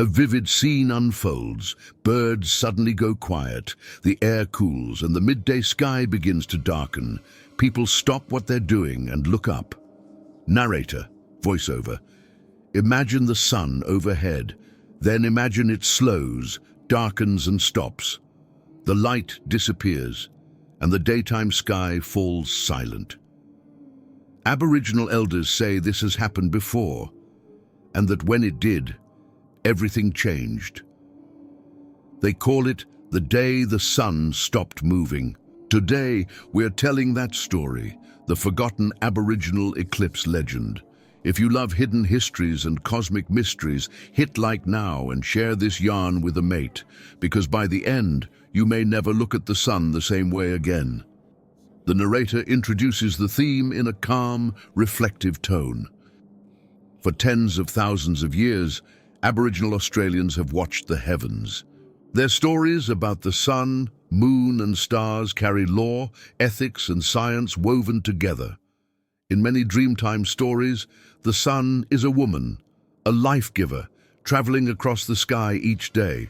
A vivid scene unfolds. Birds suddenly go quiet, the air cools, and the midday sky begins to darken. People stop what they're doing and look up. Narrator, voiceover. Imagine the sun overhead. Then imagine it slows, darkens and stops. The light disappears, and the daytime sky falls silent. Aboriginal elders say this has happened before, and that when it did, everything changed. They call it the day the sun stopped moving. Today, we're telling that story, the forgotten Aboriginal eclipse legend. If you love hidden histories and cosmic mysteries, hit like now and share this yarn with a mate, because by the end, you may never look at the sun the same way again. The narrator introduces the theme in a calm, reflective tone. For tens of thousands of years, Aboriginal Australians have watched the heavens. Their stories about the sun, moon and stars carry law, ethics and science woven together. In many Dreamtime stories, the sun is a woman, a life giver, traveling across the sky each day.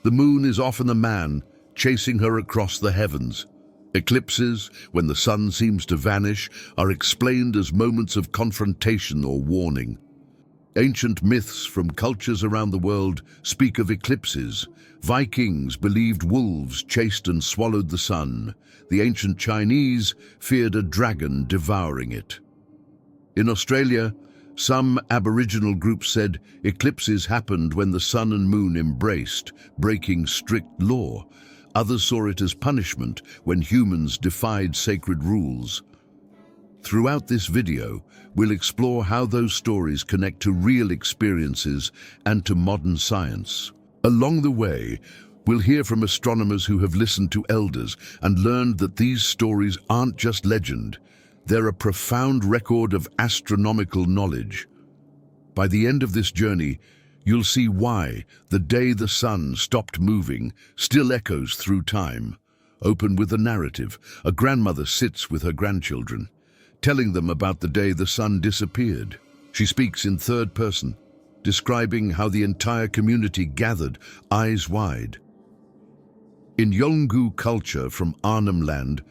The moon is often a man, chasing her across the heavens. Eclipses, when the sun seems to vanish, are explained as moments of confrontation or warning. Ancient myths from cultures around the world speak of eclipses. Vikings believed wolves chased and swallowed the sun. The ancient Chinese feared a dragon devouring it. In Australia, some Aboriginal groups said eclipses happened when the sun and moon embraced, breaking strict law. Others saw it as punishment when humans defied sacred rules. Throughout this video, we'll explore how those stories connect to real experiences and to modern science. Along the way, we'll hear from astronomers who have listened to elders and learned that these stories aren't just legend. They're a profound record of astronomical knowledge. By the end of this journey, you'll see why the day the sun stopped moving still echoes through time. Open with a narrative. A grandmother sits with her grandchildren, telling them about the day the sun disappeared. She speaks in third person, describing how the entire community gathered, eyes wide. In Yolngu culture from Arnhem Land,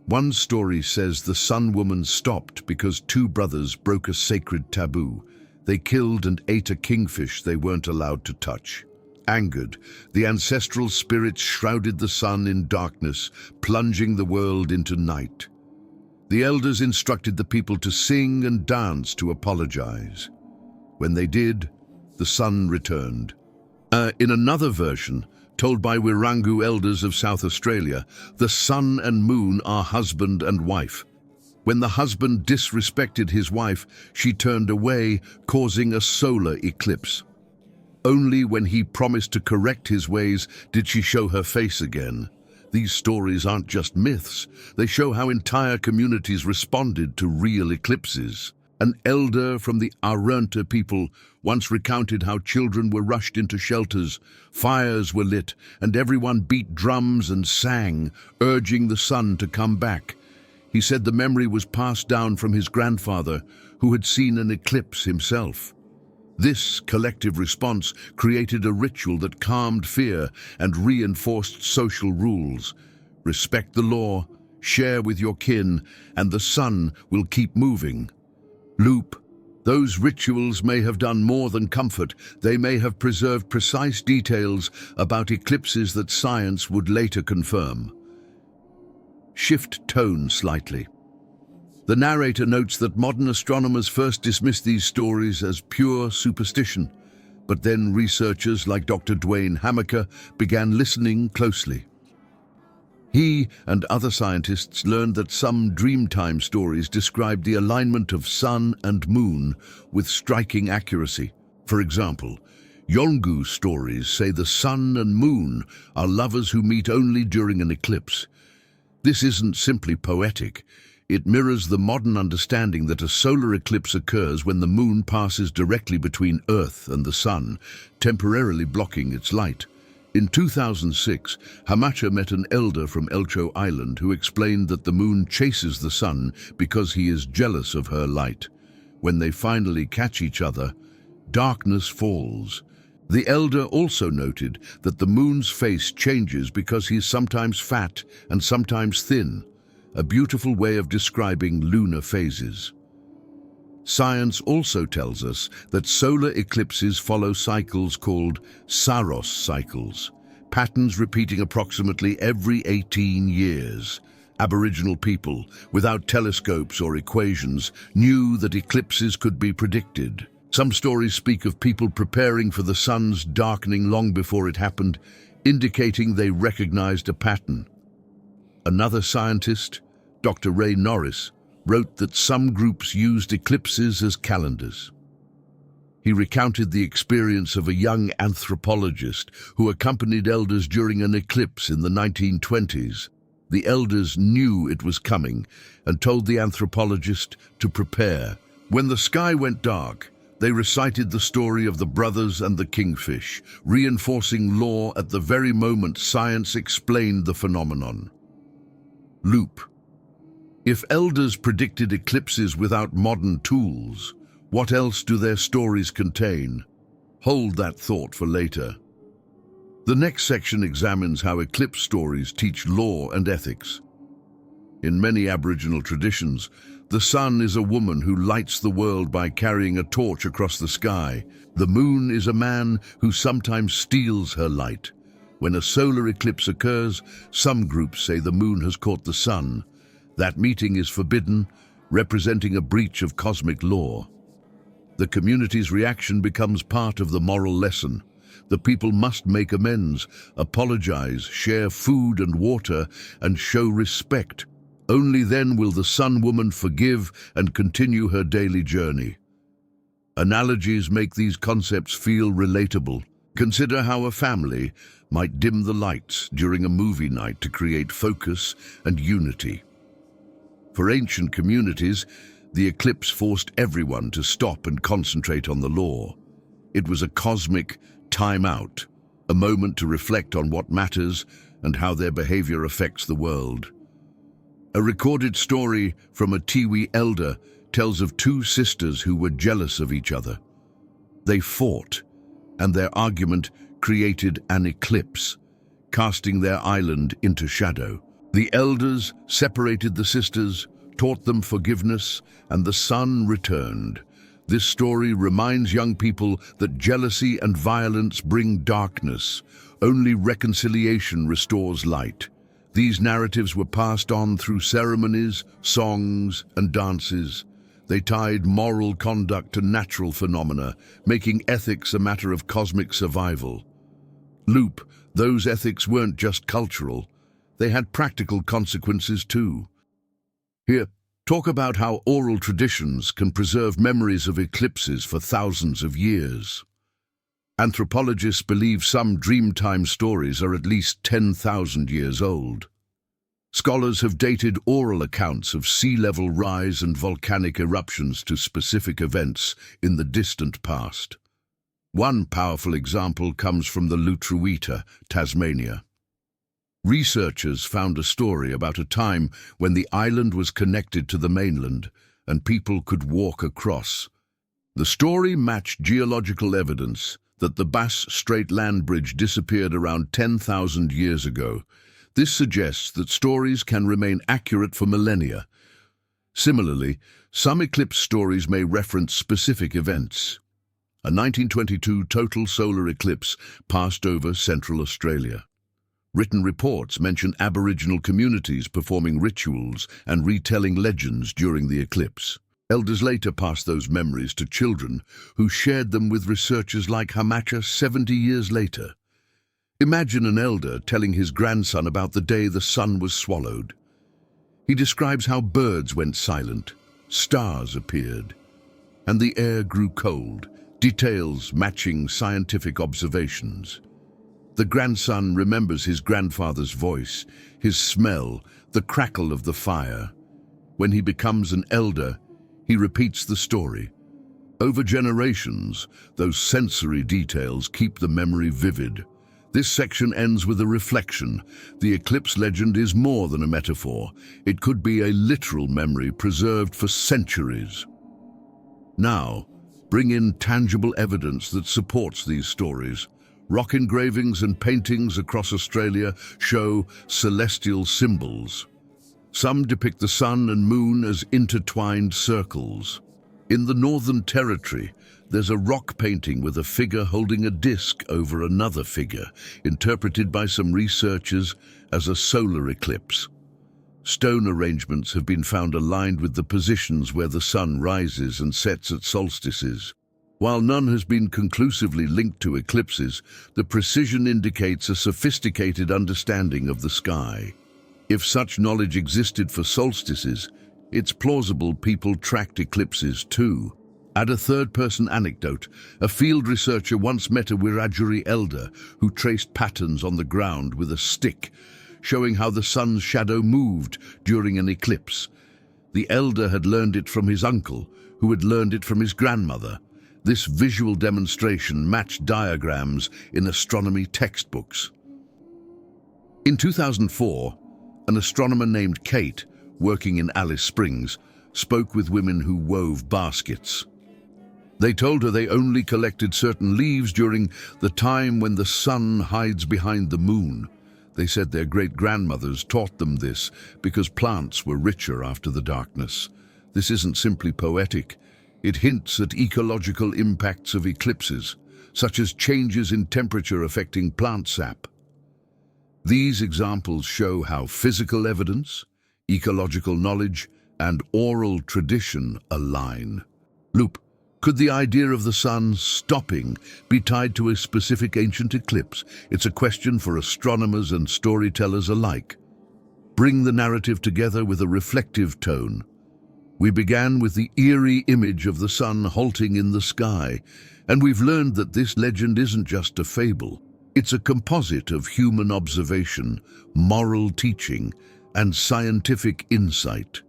one story says the Sun Woman stopped because two brothers broke a sacred taboo. They killed and ate a kingfish they weren't allowed to touch. Angered, the ancestral spirits shrouded the sun in darkness, plunging the world into night. The elders instructed the people to sing and dance to apologize. When they did, the sun returned. In another version, told by Wirangu elders of South Australia, the sun and moon are husband and wife. When the husband disrespected his wife, she turned away, causing a solar eclipse. Only when he promised to correct his ways did she show her face again. These stories aren't just myths, they show how entire communities responded to real eclipses. An elder from the Arunta people once recounted how children were rushed into shelters, fires were lit, and everyone beat drums and sang, urging the sun to come back. He said the memory was passed down from his grandfather, who had seen an eclipse himself. This collective response created a ritual that calmed fear and reinforced social rules. Respect the law, share with your kin, and the sun will keep moving. Loop. Those rituals may have done more than comfort. They may have preserved precise details about eclipses that science would later confirm. Shift tone slightly. The narrator notes that modern astronomers first dismissed these stories as pure superstition, but then researchers like Dr. Dwayne Hamaker began listening closely. He and other scientists learned that some Dreamtime stories described the alignment of sun and moon with striking accuracy. For example, Yolngu stories say the sun and moon are lovers who meet only during an eclipse. This isn't simply poetic. It mirrors the modern understanding that a solar eclipse occurs when the moon passes directly between Earth and the sun, temporarily blocking its light. In 2006, Hamacher met an elder from Elcho Island who explained that the moon chases the sun because he is jealous of her light. When they finally catch each other, darkness falls, The elder also noted that the moon's face changes because he is sometimes fat and sometimes thin, a beautiful way of describing lunar phases. Science also tells us that solar eclipses follow cycles called Saros cycles, patterns repeating approximately every 18 years. Aboriginal people, without telescopes or equations, knew that eclipses could be predicted. Some stories speak of people preparing for the sun's darkening long before it happened, indicating they recognized a pattern. Another scientist, Dr. Ray Norris, wrote that some groups used eclipses as calendars. He recounted the experience of a young anthropologist who accompanied elders during an eclipse in the 1920s. The elders knew it was coming and told the anthropologist to prepare. When the sky went dark, they recited the story of the brothers and the kingfish, reinforcing law at the very moment science explained the phenomenon. Loop. If elders predicted eclipses without modern tools, what else do their stories contain? Hold that thought for later. The next section examines how eclipse stories teach law and ethics. In many Aboriginal traditions, the sun is a woman who lights the world by carrying a torch across the sky. The moon is a man who sometimes steals her light. When a solar eclipse occurs, some groups say the moon has caught the sun. That meeting is forbidden, representing a breach of cosmic law. The community's reaction becomes part of the moral lesson. The people must make amends, apologize, share food and water, and show respect. Only then will the Sun Woman forgive and continue her daily journey. Analogies make these concepts feel relatable. Consider how a family might dim the lights during a movie night to create focus and unity. For ancient communities, the eclipse forced everyone to stop and concentrate on the law. It was a cosmic time out, a moment to reflect on what matters and how their behavior affects the world. A recorded story from a Tiwi elder tells of two sisters who were jealous of each other. They fought, and their argument created an eclipse, casting their island into shadow. The elders separated the sisters, taught them forgiveness, and the sun returned. This story reminds young people that jealousy and violence bring darkness. Only reconciliation restores light. These narratives were passed on through ceremonies, songs, and dances. They tied moral conduct to natural phenomena, making ethics a matter of cosmic survival. Loop, those ethics weren't just cultural. They had practical consequences too. Here, talk about how oral traditions can preserve memories of eclipses for thousands of years. Anthropologists believe some Dreamtime stories are at least 10,000 years old. Scholars have dated oral accounts of sea level rise and volcanic eruptions to specific events in the distant past. One powerful example comes from the Lutruwita, Tasmania. Researchers found a story about a time when the island was connected to the mainland and people could walk across. The story matched geological evidence that the Bass Strait land bridge disappeared around 10,000 years ago. This suggests that stories can remain accurate for millennia. Similarly, some eclipse stories may reference specific events. A 1922 total solar eclipse passed over Central Australia. Written reports mention Aboriginal communities performing rituals and retelling legends during the eclipse. Elders later passed those memories to children who shared them with researchers like Hamacha 70 years later. Imagine an elder telling his grandson about the day the sun was swallowed. He describes how birds went silent, stars appeared, and the air grew cold, details matching scientific observations. The grandson remembers his grandfather's voice, his smell, the crackle of the fire. When he becomes an elder, he repeats the story. Over generations, those sensory details keep the memory vivid. This section ends with a reflection. The eclipse legend is more than a metaphor. It could be a literal memory preserved for centuries. Now, bring in tangible evidence that supports these stories. Rock engravings and paintings across Australia show celestial symbols. Some depict the sun and moon as intertwined circles. In the Northern Territory, there's a rock painting with a figure holding a disc over another figure, interpreted by some researchers as a solar eclipse. Stone arrangements have been found aligned with the positions where the sun rises and sets at solstices. While none has been conclusively linked to eclipses, the precision indicates a sophisticated understanding of the sky. If such knowledge existed for solstices, it's plausible people tracked eclipses too. Add a third-person anecdote. A field researcher once met a Wiradjuri elder who traced patterns on the ground with a stick, showing how the sun's shadow moved during an eclipse. The elder had learned it from his uncle, who had learned it from his grandmother. This visual demonstration matched diagrams in astronomy textbooks. In 2004, an astronomer named Kate, working in Alice Springs, spoke with women who wove baskets. They told her they only collected certain leaves during the time when the sun hides behind the moon. They said their great-grandmothers taught them this because plants were richer after the darkness. This isn't simply poetic. It hints at ecological impacts of eclipses, such as changes in temperature affecting plant sap. These examples show how physical evidence, ecological knowledge, and oral tradition align. Loop, could the idea of the sun stopping be tied to a specific ancient eclipse? It's a question for astronomers and storytellers alike. Bring the narrative together with a reflective tone. We began with the eerie image of the sun halting in the sky, and we've learned that this legend isn't just a fable. It's a composite of human observation, moral teaching, and scientific insight.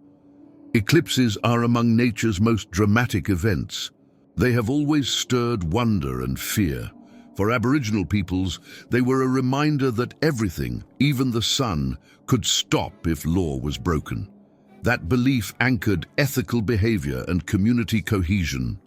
Eclipses are among nature's most dramatic events. They have always stirred wonder and fear. For Aboriginal peoples, they were a reminder that everything, even the sun, could stop if law was broken. That belief anchored ethical behavior and community cohesion.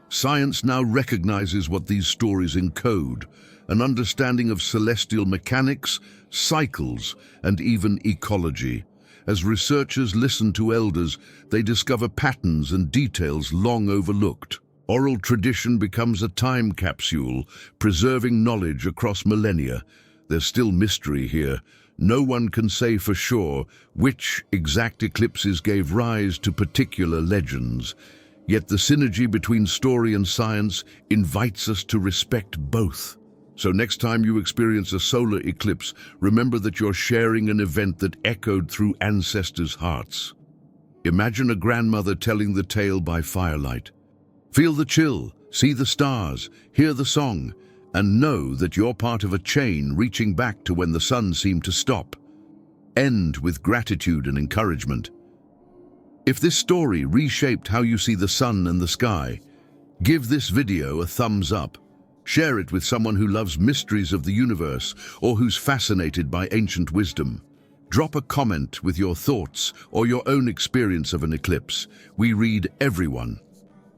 Science now recognizes what these stories encode, an understanding of celestial mechanics, cycles, and even ecology. As researchers listen to elders, they discover patterns and details long overlooked. Oral tradition becomes a time capsule, preserving knowledge across millennia. There's still mystery here. No one can say for sure which exact eclipses gave rise to particular legends. Yet the synergy between story and science invites us to respect both. So next time you experience a solar eclipse, remember that you're sharing an event that echoed through ancestors' hearts. Imagine a grandmother telling the tale by firelight. Feel the chill, see the stars, hear the song, and know that you're part of a chain reaching back to when the sun seemed to stop. End with gratitude and encouragement. If this story reshaped how you see the sun and the sky, give this video a thumbs up. Share it with someone who loves mysteries of the universe or who's fascinated by ancient wisdom. Drop a comment with your thoughts or your own experience of an eclipse. We read everyone.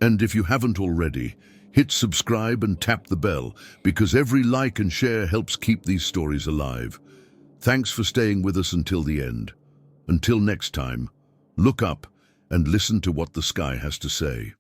And if you haven't already, hit subscribe and tap the bell, because every like and share helps keep these stories alive. Thanks for staying with us until the end. Until next time, look up and listen to what the sky has to say.